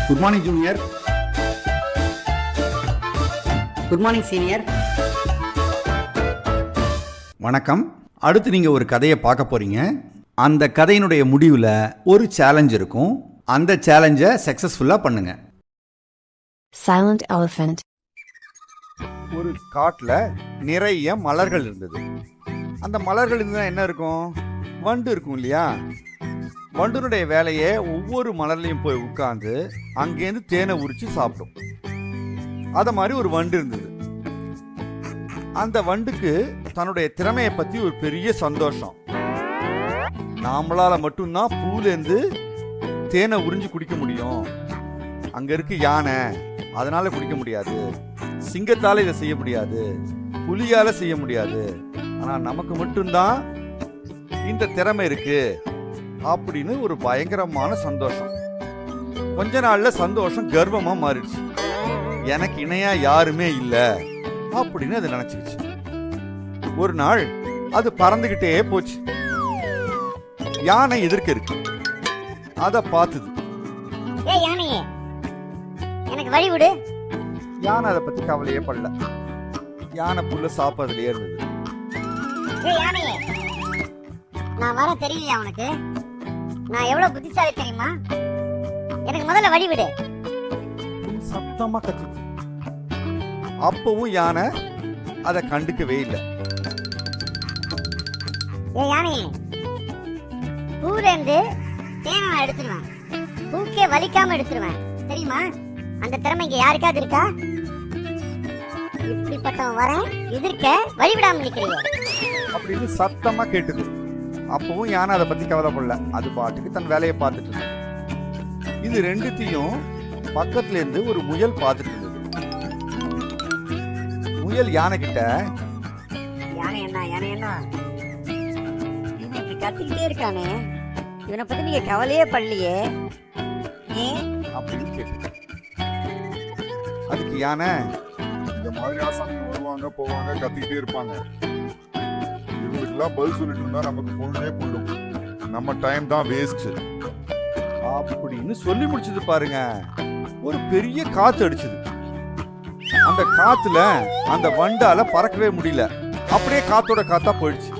Good morning junior. Good morning senior. வணக்கம். அடுத்து நீங்கள் ஒரு கதையை பார்க்க போகிறீங்க. அந்த கதையினுடைய முடிவில் ஒரு சேலஞ்ச் இருக்கும். அந்த சேலஞ்சை சக்ஸஸ்ஃபுல்லாக பண்ணுங்க. Silent Elephant. ஒரு காட்டில் நிறைய மலர்கள் இருந்தது. அந்த மலர்கள் இருந்தால் என்ன இருக்கும்? வண்டு இருக்கும் இல்லையா? வண்டுனுடைய வேலையை ஒவ்வொரு மலர்லையும் போய் உட்காந்து அங்கேருந்து தேனை உரிச்சு சாப்பிடும். அதை மாதிரி ஒரு வண்டு இருந்தது. அந்த வண்டுக்கு தன்னுடைய திறமையை பற்றி ஒரு பெரிய சந்தோஷம். நாமளால மட்டும்தான் பூலேருந்து தேனை உறிஞ்சு குடிக்க முடியும். அங்க இருக்கு யானை, அதனால குடிக்க முடியாது. சிங்கத்தால இதை செய்ய முடியாது, புலியால செய்ய முடியாது. ஆனா நமக்கு மட்டும்தான் இந்த திறமை இருக்கு அப்படின்னு ஒரு பயங்கரமான சந்தோஷம். கொஞ்ச நாள்ல சந்தோஷம் கர்வமா மாறிடுச்சு. எனக்கு இணையா யாருமே இல்லை அப்படின்னு அது நினைச்சிருச்சு. ஒரு நாள் அது பறந்துகிட்டே போச்சு. யானை எதிர்க்க இருக்கு. அத பார்த்தது. ஏய் யானையே, எனக்கு வழி விடு. யானை அதை பத்தி கவலையே படல. யானை புல்ல சாப்பிட்றதுலயே இருந்தது. ஏய் யானையே, நான் வர தெரியலையா உனக்கு? நான் எவ்வளவு புத்திசாலி தெரியுமா? எனக்கு முதல்ல வழி விடு. சத்தமா கத்துது. அப்பவும் யானை அதை கண்டுக்கவே இல்லை. ஏய் யானையே, பூலேருந்து தேனை நான் எடுத்துருவேன். பூக்கே வலிக்காம எடுத்துருவேன், தெரியுமா? அந்த திறமை இங்க யாருக்காவது இருக்கா? இப்படிப்பட்டவன் வரேன் எதிர்க்க வழிவிடாம நிக்கிறீங்க அப்படின்னு சத்தமா கேட்டுது. அப்பவும் யானை அதை பத்தி கவலைப்படல. அது பாட்டுக்கு தன் வேலையை பார்த்துட்டு இருந்தது. இது ரெண்டுத்தையும் பக்கத்துல இருந்து ஒரு முயல் பார்த்துட்டு இருந்தது. முயல் யானை கிட்ட, யானை என்ன இவன் இப்படி கத்திக்கிட்டே இருக்கானே, இவனை பத்தி நீங்க கவலையே படலையே அப்படின்னு கேட்டு. அதுக்கு யானை, இந்த மாதிரி ஆசாமிங்க வருவாங்க போவாங்க கத்திக்கிட்டே இருப்பாங்க. இவங்களுக்குலாம் பதில் சொல்லிட்டு இருந்தா நமக்கு பொழுதே போயிடும். நம்ம டைம் தான் வேஸ்ட் அப்படின்னு சொல்லி முடிச்சது பாருங்க. ஒரு பெரிய காத்து அடிச்சது. அந்த காத்துல அந்த வண்டால பறக்கவே முடியல. அப்படியே காத்தோட காத்தா போயிடுச்சு.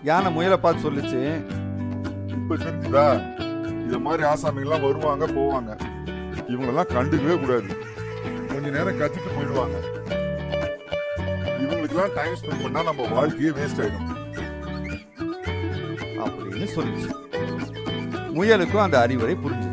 யானை முயலை பார்த்து சொல்லுச்சு, இப்ப தெரிஞ்சுதா, இந்த மாதிரி ஆசாமிங்கெல்லாம் வருவாங்க போவாங்க. இவங்களெல்லாம் கண்டுக்கவே கூடாது. கொஞ்ச நேரம் கத்திட்டு போயிடுவாங்க. இவங்களுக்கெல்லாம் டைம் ஸ்பெண்ட் பண்ணா நம்ம வாழ்க்கையே வேஸ்ட் ஆயிடும் அப்படின்னு சொல்லிச்சு. முயலுக்கும் அந்த அறிவுரை புரிஞ்சு.